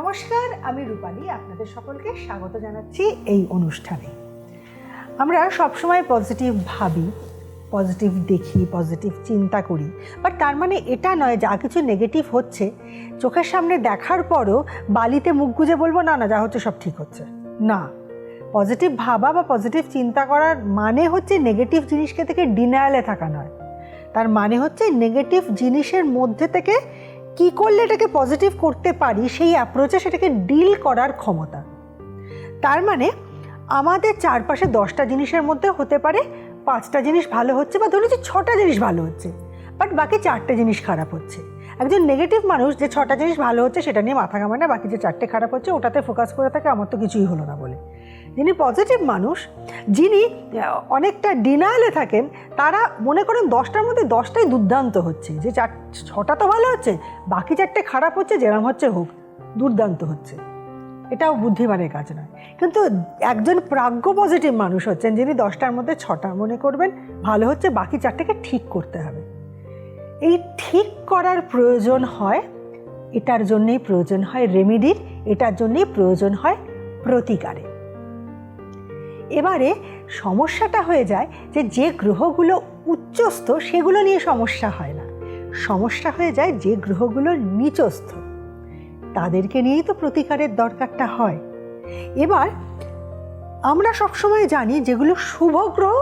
নমস্কার, আমি রূপালী। আপনাদের সকলকে স্বাগত জানাচ্ছি এই অনুষ্ঠানে। আমরা সবসময় পজিটিভ ভাবি, পজিটিভ দেখি, পজিটিভ চিন্তা করি, বাট তার মানে এটা নয় যা কিছু নেগেটিভ হচ্ছে চোখের সামনে দেখার পরও বালিতে মুখ গুজে বলবো না না যা হচ্ছে সব ঠিক হচ্ছে না। পজিটিভ ভাবা বা পজিটিভ চিন্তা করার মানে হচ্ছে নেগেটিভ জিনিসকে থেকে ডিনায়ালে থাকা নয়। তার মানে হচ্ছে নেগেটিভ জিনিসের মধ্যে থেকে কী করলে এটাকে পজিটিভ করতে পারি সেই অ্যাপ্রোচে সেটাকে ডিল করার ক্ষমতা। তার মানে আমাদের চারপাশে 10টা জিনিসের মধ্যে হতে পারে 5টা জিনিস ভালো হচ্ছে, বা ধরুন যে 6টা জিনিস ভালো হচ্ছে, বাট বাকি 4টে জিনিস খারাপ হচ্ছে। একজন নেগেটিভ মানুষ যে 6টা জিনিস ভালো হচ্ছে সেটা নিয়ে মাথা ঘামায় না, বাকি যে 4টে খারাপ হচ্ছে ওটাতে ফোকাস করে থাকে আমার তো কিছুই হলো না বলে। যিনি পজিটিভ মানুষ, যিনি অনেকটা ডিনায়ালে থাকেন, তারা মনে করেন 10টার মধ্যে 10টাই দুর্দান্ত হচ্ছে, যে 6টা তো ভালো হচ্ছে, বাকি 4টে খারাপ হচ্ছে, যেরকম হচ্ছে হোক, দুর্দান্ত হচ্ছে। এটাও বুদ্ধিমানের কাজ নয়। কিন্তু একজন প্রাজ্ঞ পজিটিভ মানুষ হচ্ছেন যিনি 10টার মধ্যে 6টা মনে করবেন ভালো হচ্ছে, বাকি 4টাকে ঠিক করতে হবে। এই ঠিক করার প্রয়োজন হয়, এটার জন্যেই প্রয়োজন হয় রেমেডির, এটার জন্যেই প্রয়োজন হয় প্রতিকারে। এবারে সমস্যাটা হয়ে যায় যে গ্রহগুলো উচ্চস্থ সেগুলো নিয়ে সমস্যা হয় না, সমস্যা হয়ে যায় যে গ্রহগুলো নিচস্থ তাদেরকে নিয়েই তো প্রতিকারের দরকারটা হয়। এবার আমরা সবসময় জানি যেগুলো শুভ গ্রহ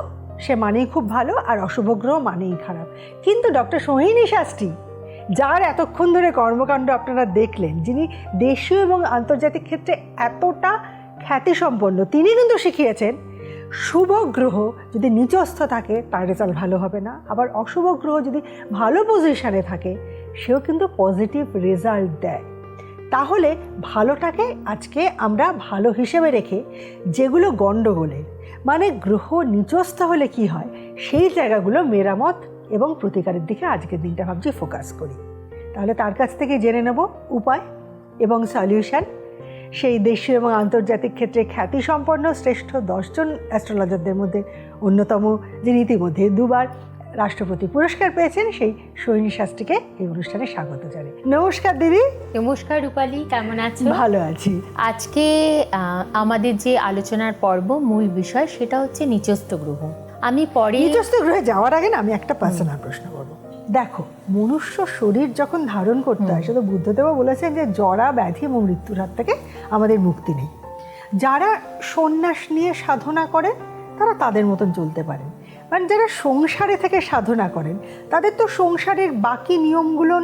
সে মানেই খুব ভালো, আর অশুভ গ্রহ মানেই খারাপ। কিন্তু ডক্টর সোহিনী শাস্ত্রী, যার এতক্ষণ ধরে কর্মকাণ্ড আপনারা দেখলেন, যিনি দেশীয় এবং আন্তর্জাতিক ক্ষেত্রে এতটা খ্যাতিসম্পন্ন, তিনি কিন্তু শিখিয়েছেন শুভ গ্রহ যদি নিচস্থ থাকে তার রেজাল্ট ভালো হবে না, আবার অশুভ গ্রহ যদি ভালো পজিশনে থাকে সেও কিন্তু পজিটিভ রেজাল্ট দেয়। তাহলে ভালোটাকে আজকে আমরা ভালো হিসেবে রেখে যেগুলো গণ্ডগোলের, মানে গ্রহ নিচস্থ হলে কি হয় সেই জায়গাগুলো মেরামত এবং প্রতিকারের দিকে আজকের দিনটা ভাবছি ফোকাস করি। তাহলে তার কাছ থেকে জেনে নেব উপায় এবং সলিউশন। সেই দেশীয় এবং আন্তর্জাতিক ক্ষেত্রে খ্যাতিসম্পন্ন শ্রেষ্ঠ 10 জন অ্যাস্ট্রোলজারদের মধ্যে অন্যতম, যিনি ইতিমধ্যে 2বার রাষ্ট্রপতি পুরস্কার পেয়েছেন, সেই সোহিনী শাস্ত্রীকে এই অনুষ্ঠানে স্বাগত জানাই। নমস্কার দিদি। নমস্কার রূপালী, কেমন আছো? ভালো আছি। আজকে আমাদের যে আলোচনার পর্ব, মূল বিষয় সেটা হচ্ছে নিচস্থ গ্রহ। আমি পরে নিচস্থ গ্রহে যাওয়ার আগে না আমি একটা পার্সোনাল প্রশ্ন করবো। দেখো, মনুষ্য শরীর যখন ধারণ করতে হয়, সেটা বুদ্ধদেবও বলেছেন যে জরা ব্যাধি এবং মৃত্যুর হাত থেকে আমাদের মুক্তি নেই। যারা সন্ন্যাস নিয়ে সাধনা করেন তারা তাদের মতন চলতে পারেন, মানে যারা সংসারে থেকে সাধনা করেন তাদের তো সংসারের বাকি নিয়মগুলো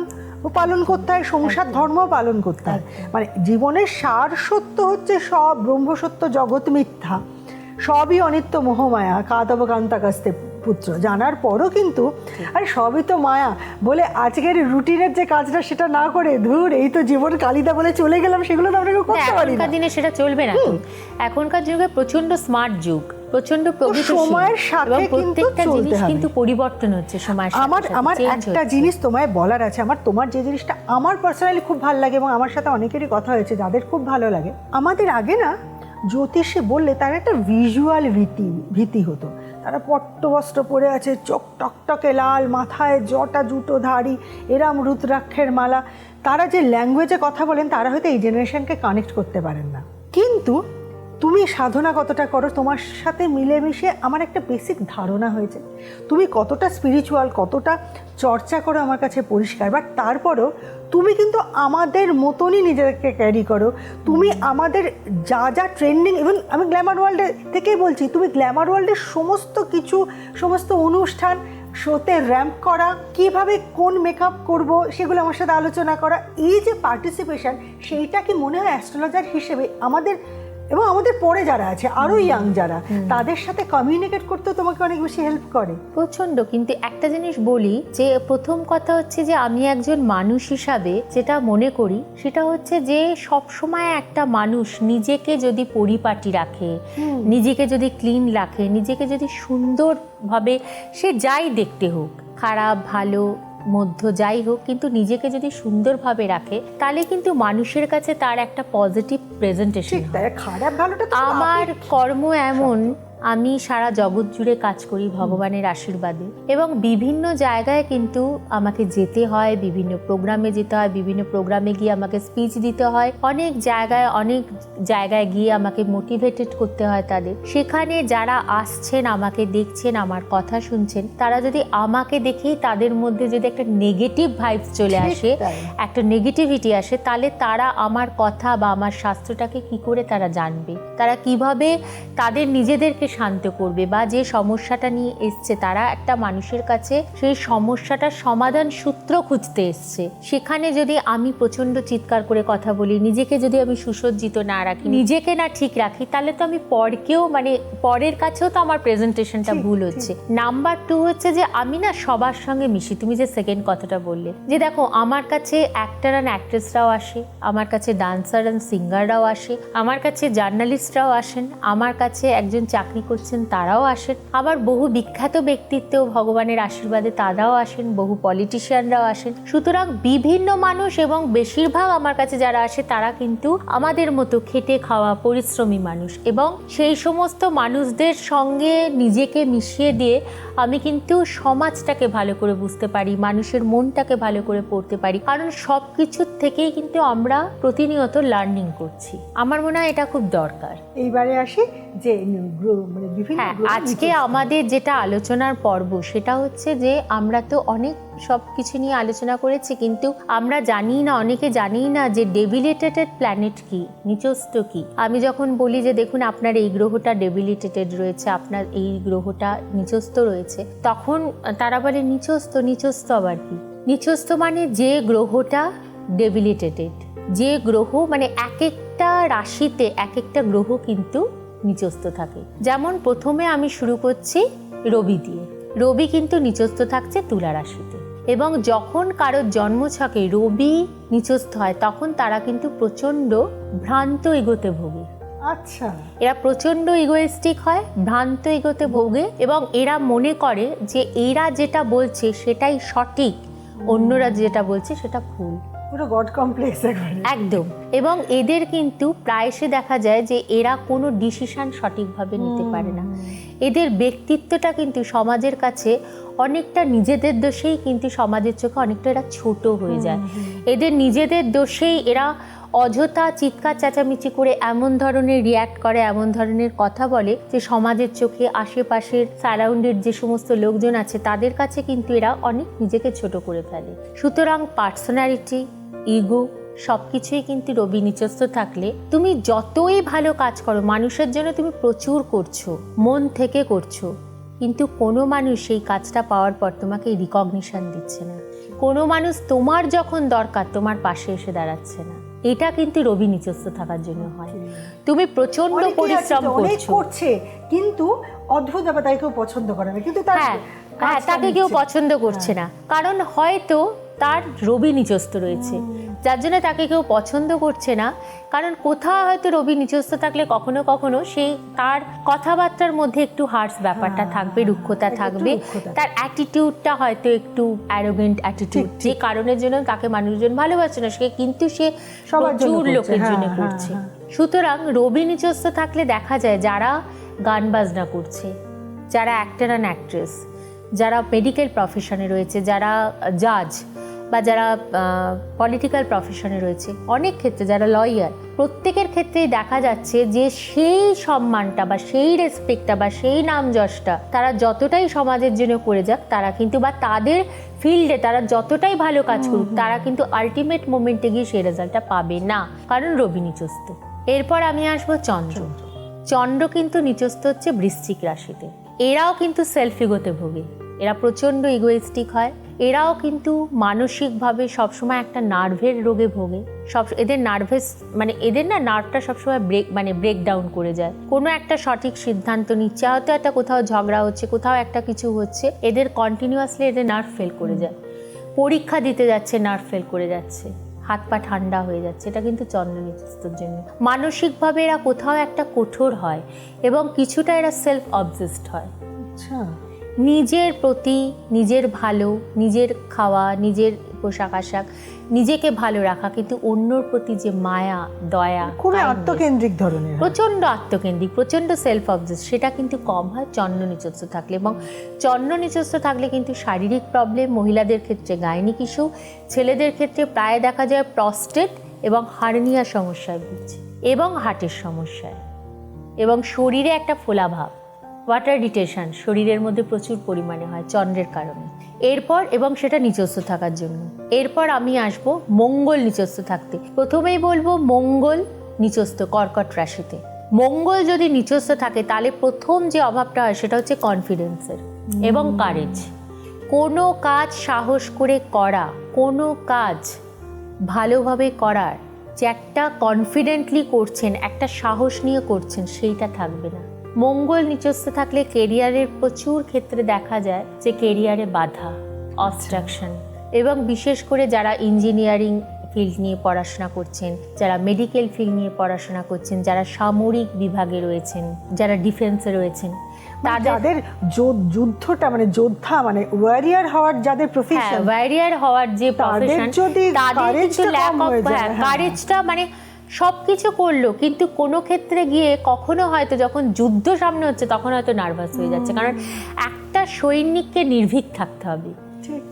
পালন করতে হয়, সংসার ধর্ম পালন করতে হয়। মানে জীবনের সার সত্য হচ্ছে সব ব্রহ্মসত্য, জগৎ মিথ্যা, সবই অনিত্য মোহমায়া, কাতব কান্তাকাস্তে পুত্র জানার পরও কিন্তু আরে সবই তো মায়া বলে আজকের রুটিনের যে কাজটা সেটা না করে ধুর এই তো জীবন কালিদা বলে চলে গেলাম, সেগুলো তো আমরা করতে পারি না। এখনকার দিনে সেটা চলবে না। এখনকার যুগে প্রচন্ড স্মার্ট যুগ, প্রচন্ড সময়ের সাথে প্রত্যেকটা জিনিস কিন্তু পরিবর্তন হচ্ছে সময়ের সাথে। আমার একটা জিনিস তোমায় বলার আছে, তোমার যে জিনিসটা আমার পার্সোনালি খুব ভালো লাগে এবং আমার সাথে অনেকেরই কথা হয়েছে যাদের খুব ভালো লাগে, আমাদের আগে না জ্যোতিষে বললে তার একটা ভিজুয়াল ভীতি হতো। তারা পট্টবস্ত্র পরে আছে, চোখ টকটকে লাল, মাথায় জটা জুতো ধারী, এরাম রুদ্রাক্ষের মালা, তারা যে ল্যাঙ্গুয়েজে কথা বলেন তারা হয়তো এই জেনারেশনকে কানেক্ট করতে পারেন না। কিন্তু তুমি সাধনা কতটা করো, তোমার সাথে মিলেমিশে আমার একটা বেসিক ধারণা হয়েছে তুমি কতটা স্পিরিচুয়াল, কতটা চর্চা করো আমার কাছে পরিষ্কার। বাট তারপরও তুমি কিন্তু আমাদের মতনই নিজেকে ক্যারি করো। তুমি আমাদের যা যা ট্রেন্ডিং, ইভেন আমি গ্ল্যামার ওয়ার্ল্ডে থেকেই বলছি, তুমি গ্ল্যামার ওয়ার্ল্ডের সমস্ত কিছু, সমস্ত অনুষ্ঠান শোতে র্যাম্প করা, কিভাবে কোন মেকআপ করব সেগুলো আমার সাথে আলোচনা করা, এই যে পার্টিসিপেশন, সেইটা কি মনে হয় অ্যাস্ট্রোলজার হিসেবে আমাদের এবং আমাদের পরে যারা আছে আরো ইয়াং যারা, তাদের সাথে কমিউনিকেট করতে তোমাকে অনেক বেশি হেল্প করে? প্রচন্ড। কিন্তু একটা জিনিস বলি, যে প্রথম কথা হচ্ছে যে আমি একজন মানুষ হিসাবে যেটা মনে করি সেটা হচ্ছে যে সব সময় একটা মানুষ নিজেকে যদি পরিপাটি রাখে, নিজেকে যদি ক্লিন রাখে, নিজেকে যদি সুন্দরভাবে, সে যাই দেখতে হোক, খারাপ ভালো মধ্য যাই হোক, কিন্তু নিজেকে যদি সুন্দরভাবে রাখে তাহলে কিন্তু মানুষের কাছে তার একটা পজিটিভ প্রেজেন্টেশন। খারাপ ভালোটা আমার কর্ম এমন, আমি সারা জগৎ জুড়ে কাজ করি ভগবানের আশীর্বাদে, এবং বিভিন্ন জায়গায় কিন্তু আমাকে যেতে হয়, বিভিন্ন প্রোগ্রামে যেতে হয়, বিভিন্ন প্রোগ্রামে গিয়ে আমাকে স্পিচ দিতে হয়, অনেক জায়গায় গিয়ে আমাকে মোটিভেটেড করতে হয় তাদের। সেখানে যারা আসছেন, আমাকে দেখছেন, আমার কথা শুনছেন, তারা যদি আমাকে দেখেই তাদের মধ্যে যদি একটা নেগেটিভ ভাইবস চলে আসে, একটা নেগেটিভিটি আসে, তাহলে তারা আমার কথা বা আমার শাস্ত্রটাকে কি করে তারা জানবে, তারা কিভাবে তাদের নিজেদেরকে শান্ত করবে, বা যে সমস্যাটা নিয়ে এসছে তারা একটা মানুষের কাছে সেই সমস্যাটার সমাধান সূত্র খুঁজতে এসছে। সেখানে যদি আমি প্রচণ্ড চিৎকার করে কথা বলি, নিজেকে যদি আমি সুসজ্জিত না রাখি, নিজেকে না ঠিক রাখি, তাহলে তো আমি পরের কাছেও তো আমার প্রেজেন্টেশনটা ভুল হচ্ছে। নাম্বার 2 হচ্ছে যে আমি না সবার সঙ্গে মিশি। তুমি যে সেকেন্ড কথাটা বললে, যে দেখো আমার কাছে অ্যাক্টর অ্যান্ড অ্যাক্ট্রেসরাও আসে, আমার কাছে ডান্সার অ্যান্ড সিঙ্গাররাও আসে, আমার কাছে জার্নালিস্টরাও আসেন, আমার কাছে একজন চাকরি করছেন তারাও আসেন, আবার বহু বিখ্যাত ব্যক্তিত্ব ভগবানের আশীর্বাদে তারাও আসেন, বহু পলিটিশিয়ানরাও আসেন। সুতরাং বিভিন্ন মানুষ, এবং বেশিরভাগ আমার কাছে যারা আসে তারা কিন্তু আমাদের মতো খেটে খাওয়া পরিশ্রমী মানুষ, এবং সেই সমস্ত মানুষদের সঙ্গে নিজেকে মিশিয়ে দিয়ে আমি কিন্তু সমাজটাকে ভালো করে বুঝতে পারি, মানুষের মনটাকে ভালো করে পড়তে পারি, কারণ সব কিছুর থেকেই কিন্তু আমরা প্রতিনিয়ত লার্নিং করছি। আমার মনে হয় এটা খুব দরকার। এইবারে আসি যে বিভিন্ন আজকে আমাদের যেটা আলোচনার পর্ব সেটা হচ্ছে যে আমরা তো অনেক সব কিছু নিয়ে আলোচনা করেছি, কিন্তু আমরা জানি না, অনেকে জানি না যে ডেবিলিটেটেড প্ল্যানেট কি, নিচস্থ কি। আমি যখন বলি যে দেখুন আপনার এই গ্রহটা ডেবিলিটেটেড রয়েছে, আপনার এই গ্রহটা নিচস্থ রয়েছে, তখন তারা বলে নিচস্থ আবার কি? নিচস্থ মানে যে গ্রহটা ডেবিলিটেটেড, যে গ্রহ মানে এক একটা রাশিতে এক একটা গ্রহ কিন্তু নিচস্থ থাকে। যেমন প্রথমে আমি শুরু করছি রবি দিয়ে। রবি কিন্তু নিচস্থ থাকছে তুলা রাশিতে, এবং যখন কারোর জন্মছকে রবি নিচস্থ হয় তখন তারা কিন্তু প্রচণ্ড ভ্রান্ত ইগোতে ভোগে। আচ্ছা, এরা প্রচণ্ড ইগোয়েস্টিক হয়, ভ্রান্ত ইগোতে ভোগে, এবং এরা মনে করে যে এরা যেটা বলছে সেটাই সঠিক, অন্যরা যেটা বলছে সেটা ভুল। পুরো গড কমপ্লেক্স একদম। এবং এদের কিন্তু প্রায়শই দেখা যায় যে এরা কোনো ডিসিশন সঠিকভাবে নিতে পারে না। এদের ব্যক্তিত্বটা কিন্তু সমাজের কাছে অনেকটা নিজেদের দোষেই কিন্তু সমাজের চোখে অনেকটা এরা ছোট হয়ে যায়। এদের নিজেদের দোষেই এরা অযথা চিৎকার চেঁচামেচি করে এমন ধরনের রিয়্যাক্ট করে, এমন ধরনের কথা বলে যে সমাজের চোখে আশেপাশের সারাউন্ডেড যে সমস্ত লোকজন আছে তাদের কাছে কিন্তু এরা অনেক নিজেকে ছোট করে ফেলে। সুতরাং পার্সোনালিটি, ইগো সব কিছুই কিন্তু রবি নিচস্থ থাকলে তুমি যতই ভালো কাজ করো, মানুষের জন্য তুমি প্রচুর করছো, মন থেকে করছো, কিন্তু কোনো মানুষ সেই কাজটা পাওয়ার পর তোমাকে রিকগনিশন দিচ্ছে না, কোনো মানুষ তোমার যখন দরকার তোমার পাশে এসে দাঁড়াচ্ছে না। এটা কিন্তু রবি নিচস্থ থাকার জন্য হয়। তুমি প্রচন্ড পরিশ্রম করছে, কিন্তু অদ্ভুত ব্যাপার, তাই কেউ পছন্দ করে না, কিন্তু তাকে কেউ পছন্দ করছে না, কারণ হয়তো তার রবি নিচস্থ রয়েছে, যার জন্য তাকে কেউ পছন্দ করছে না। কারণ কোথাও হয়তো রবি নিচস্থ থাকলে কখনো কখনো সেই তার কথাবার্তার মধ্যে একটু হার্শ ব্যাপারটা থাকবে, রুক্ষতা থাকবে, তার অ্যাটিটিউডটা হয়তো একটু অ্যারোগেন্ট অ্যাটিটিউড, যে কারণের জন্য তাকে মানুষজন ভালোবাসে না, কিন্তু সে প্রচুর লোকের জন্য করছে। সুতরাং রবি নিচস্থ থাকলে দেখা যায় যারা গান বাজনা করছে, যারা অ্যাক্টর অ্যান্ড অ্যাক্ট্রেস, যারা মেডিকেল প্রফেশনে রয়েছে, যারা জাজ, বা যারা পলিটিক্যাল প্রফেশনে রয়েছে, অনেক ক্ষেত্রে যারা লয়ার, প্রত্যেকের ক্ষেত্রেই দেখা যাচ্ছে যে সেই সম্মানটা বা সেই রেসপেক্টটা বা সেই নাম যশটা তারা যতটাই সমাজের জন্য করে যাক, তারা কিন্তু বা তাদের ফিল্ডে তারা যতটাই ভালো কাজ করুক, তারা কিন্তু আলটিমেট মোমেন্টে গিয়ে সেই রেজাল্টটা পাবে না, কারণ রবি নিচস্থ। এরপর আমি আসবো চন্দ্র। চন্দ্র কিন্তু নিচস্থ হচ্ছে বৃশ্চিক রাশিতে। এরাও কিন্তু সেলফ ইগোতে ভোগে, এরা প্রচণ্ড ইগোয়েস্টিক হয়, এরাও কিন্তু মানসিকভাবে সবসময় একটা নার্ভের রোগে ভোগে। এদের নার্ভাস মানে এদের না নার্ভটা সবসময় ব্রেকডাউন করে যায়। কোনো একটা সঠিক সিদ্ধান্ত নিচ্ছে, হয়তো একটা কোথাও ঝগড়া হচ্ছে, কোথাও একটা কিছু হচ্ছে, এদের কন্টিনিউয়াসলি এদের নার্ভ ফেল করে যায়। পরীক্ষা দিতে যাচ্ছে, নার্ভ ফেল করে যাচ্ছে, হাত পা ঠান্ডা হয়ে যাচ্ছে, এটা কিন্তু চন্দ্র নিচস্থর জন্য। মানসিকভাবে এরা কোথাও একটা কঠোর হয়, এবং কিছুটা এরা সেলফ অবজেসড হয়। আচ্ছা, নিজের প্রতি, নিজের ভালো, নিজের খাওয়া, নিজের পোশাক আশাক, নিজেকে ভালো রাখা, কিন্তু অন্যর প্রতি যে মায়া, দয়া, খুবই kindness, আত্মকেন্দ্রিক ধরনের হয়। প্রচণ্ড আত্মকেন্দ্রিক, প্রচণ্ড সেলফ অবজেস, সেটা কিন্তু কম হয় চন্দ্র নিচস্থ থাকলে। এবং চন্দ্র নিচস্থ থাকলে কিন্তু শারীরিক প্রবলেম, মহিলাদের ক্ষেত্রে গাইনিক ইস্যু, ছেলেদের ক্ষেত্রে প্রায় দেখা যায় প্রস্টেট এবং হার্নিয়া সমস্যায় ভুগছে, এবং হার্টের সমস্যায়, এবং শরীরে একটা ফোলাভাব, ওয়াটার রিটেশন শরীরের মধ্যে প্রচুর পরিমাণে হয় চন্দ্রের কারণে। এরপর, এবং সেটা নিচস্থ থাকার জন্য। এরপর আমি আসব মঙ্গল নিচস্থ থাকতে। প্রথমেই বলবো মঙ্গল নিচস্থ কর্কট রাশিতে। মঙ্গল যদি নিচস্থ থাকে তাহলে প্রথম যে অভাবটা হয় সেটা হচ্ছে কনফিডেন্সের এবং কারেজ। কোনো কাজ সাহস করে করা, কোনো কাজ ভালোভাবে করার, যে একটা কনফিডেন্টলি করছেন, একটা সাহস নিয়ে করছেন, সেইটা থাকবে না। মঙ্গল নিচস্থ থাকলে কেরিয়ারের প্রচুর ক্ষেত্রে দেখা যায় যে কেরিয়ারে বাধা, অবস্ট্রাকশন, এবং বিশেষ করে যারা ইঞ্জিনিয়ারিং ফিল্ড নিয়ে পড়াশোনা করছেন, যারা মেডিকেল ফিল্ড নিয়ে পড়াশোনা করছেন, যারা সামরিক বিভাগে রয়েছেন, যারা ডিফেন্সে রয়েছেন, তাদের যুদ্ধটা মানে যোদ্ধা মানে ওয়ারিয়ার হওয়ার যাদের প্রফেশন, ওয়ারিয়ার হওয়ার যে প্রফেশন, তাদের কিন্তু ল্যাক অফ কারেজটা, মানে সব কিছু করলো কিন্তু কোনো ক্ষেত্রে গিয়ে কখনো হয়তো যখন যুদ্ধ সামনে হচ্ছে তখন হয়তো নার্ভাস হয়ে যাচ্ছে, কারণ একটা সৈনিককে নির্ভীক থাকতে হবে,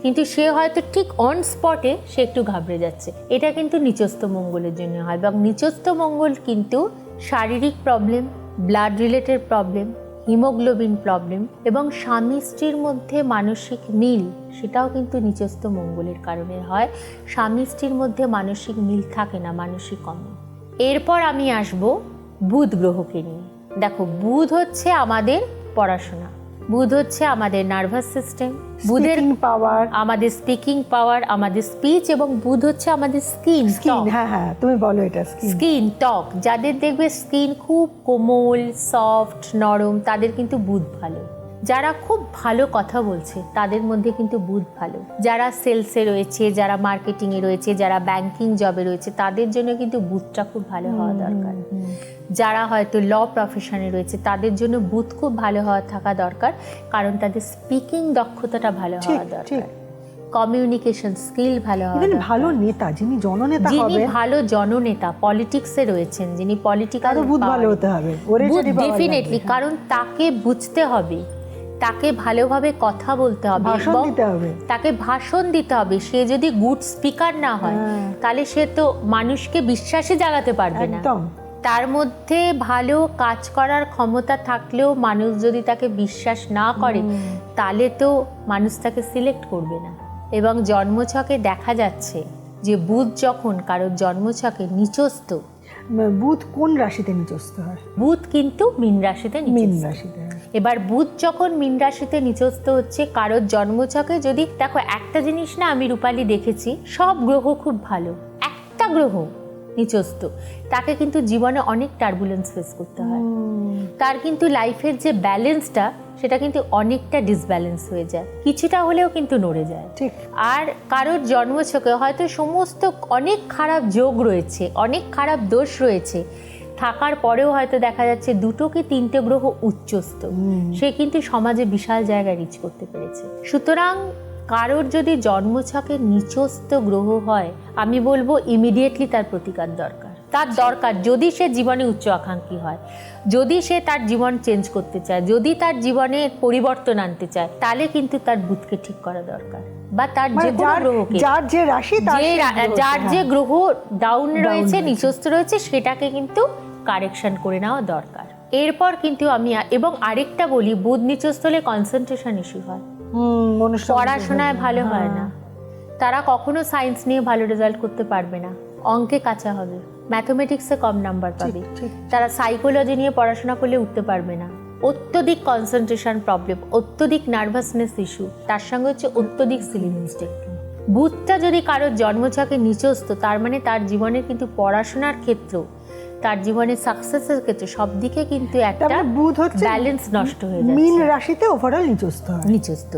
কিন্তু সে হয়তো ঠিক অন স্পটে সে একটু ঘাবড়ে যাচ্ছে। এটা কিন্তু নিচস্থ মঙ্গলের জন্য হয়। এবং নিচস্থ মঙ্গল কিন্তু শারীরিক problem, blood related problem, haemoglobin problem, এবং স্বামী স্ত্রীর মধ্যে মানসিক মিল, সেটাও কিন্তু নিচস্থ মঙ্গলের কারণে হয়। স্বামী স্ত্রীর মধ্যে মানসিক মিল থাকে না, মানসিক কমে। এরপর আমি আসব বুধ গ্রহকে নিয়ে। দেখো, বুধ হচ্ছে আমাদের পড়াশোনা, বুধ হচ্ছে আমাদের নার্ভাস সিস্টেম, বুধের পাওয়ার, আমাদের স্পিকিং পাওয়ার, আমাদের স্পিচ, এবং বুধ হচ্ছে আমাদের স্কিন। হ্যাঁ হ্যাঁ, তুমি বলো এটা স্কিন, ত্বক। যাদের দেখবে স্কিন খুব কোমল, সফট, নরম, তাদের কিন্তু বুধ ভালো। যারা খুব ভালো কথা বলছে তাদের মধ্যে কিন্তু বুধ ভালো। যারা সেলসে রয়েছে, যারা মার্কেটিংয়ে রয়েছে, যারা ব্যাংকিং জবে রয়েছে, তাদের জন্য কিন্তু বুধটা খুব ভালো হওয়া দরকার। যারা হয়তো ল প্রফেশনে রয়েছে তাদের জন্য বুধ খুব ভালো হওয়া থাকা দরকার, কারণ তাদের স্পিকিং দক্ষতাটা ভালো হওয়া দরকার, কমিউনিকেশন স্কিল ভালো হওয়া দরকার। ভালো নেতা, যিনি জননেতা হবেন, যিনি ভালো জননেতা, পলিটিক্সে রয়েছেন, যিনি পলিটিক্যাল, বুধ ভালো হতে হবে, ডেফিনেটলি, কারণ তাকে বুঝতে হবে, তাকে ভালোভাবে কথা বলতে হবে, তাকে ভাষণ দিতে হবে। সে যদি গুড স্পিকার না হয় তাহলে সে তো মানুষকে বিশ্বাসে জাগাতে পারবে না। তার মধ্যে ভালো কাজ করার ক্ষমতা থাকলেও মানুষ যদি তাকে বিশ্বাস না করে তাহলে তো মানুষ তাকে সিলেক্ট করবে না। এবং জন্মছকে দেখা যাচ্ছে যে বুধ যখন কারোর জন্মছকে নিচস্থ, বুধ কোন রাশিতে নিচস্থ হয়? বুধ কিন্তু মীন রাশিতে নিচস্থ। এবার বুধ যখন মীন রাশিতে নিচস্থ হচ্ছে কারোর জন্মছকে, যদি দেখো একটা জিনিস না আমি রূপালী দেখেছি, সব গ্রহ খুব ভালো, একটা গ্রহ নিচস্থ তাকে কিন্তু জীবনে অনেক টার্বুলেন্স ফেস করতে হয়। তার কিন্তু লাইফের যে ব্যালেন্সটা সেটা কিন্তু অনেকটা ডিসব্যালেন্স হয়ে যায়, কিছুটা হলেও কিন্তু নড়ে যায়। ঠিক। আর কারোর জন্মছকে হয়তো সমস্ত অনেক খারাপ যোগ রয়েছে, অনেক খারাপ দোষ রয়েছে, থাকার পরেও হয়তো দেখা যাচ্ছে 2 কি 3টে গ্রহ উচ্চস্থ, সে কিন্তু সমাজে বিশাল জায়গা রিচ করতে পেরেছে। সুতরাং কারোর যদি জন্মছকে নিচস্থ গ্রহ হয়, আমি বলবো ইমিডিয়েটলি তার প্রতিকার দরকার, তার দরকার। যদি সে জীবনে উচ্চ আকাঙ্ক্ষী হয়, যদি সে তার জীবন চেঞ্জ করতে চায়, যদি তার জীবনে পরিবর্তন আনতে চায়, তাহলে কিন্তু তার বুধকে ঠিক করা দরকার, বা তার যে কোনো গ্রহকে, যার যে রাশি, যার যে গ্রহ ডাউন রয়েছে, নিচস্থ রয়েছে, সেটাকে কিন্তু কারেকশন করে নেওয়া দরকার। এরপর কিন্তু আমি এবং আরেকটা বলি, বুধ নিচস্থ হলে কনসেন্ট্রেশন ইস্যু হয়, পড়াশোনায় ভালো হয় না, তারা কখনো সায়েন্স নিয়ে ভালো রেজাল্ট করতে পারবে না, অঙ্কে কাঁচা হবে, ম্যাথমেটিক্সে কম নাম্বার পাবে, তারা সাইকোলজি নিয়ে পড়াশোনা করলে উঠতে পারবে না। অত্যধিক কনসেন্ট্রেশন প্রবলেম, অত্যধিক নার্ভাসনেস ইস্যু, তার সঙ্গে হচ্ছে অত্যধিক সিলি মিস্টেক। বুধটা যদি কারোর জন্মছকে নিচস্থ, তার মানে তার জীবনে কিন্তু পড়াশোনার ক্ষেত্র, তার জীবনে সাকসেসের ক্ষেত্রে সব দিকে কিন্তু একটা বুধ হচ্ছে ব্যালেন্স নষ্ট হয়ে যাচ্ছে। মীন রাশিতে ওভারঅল নিচস্থ।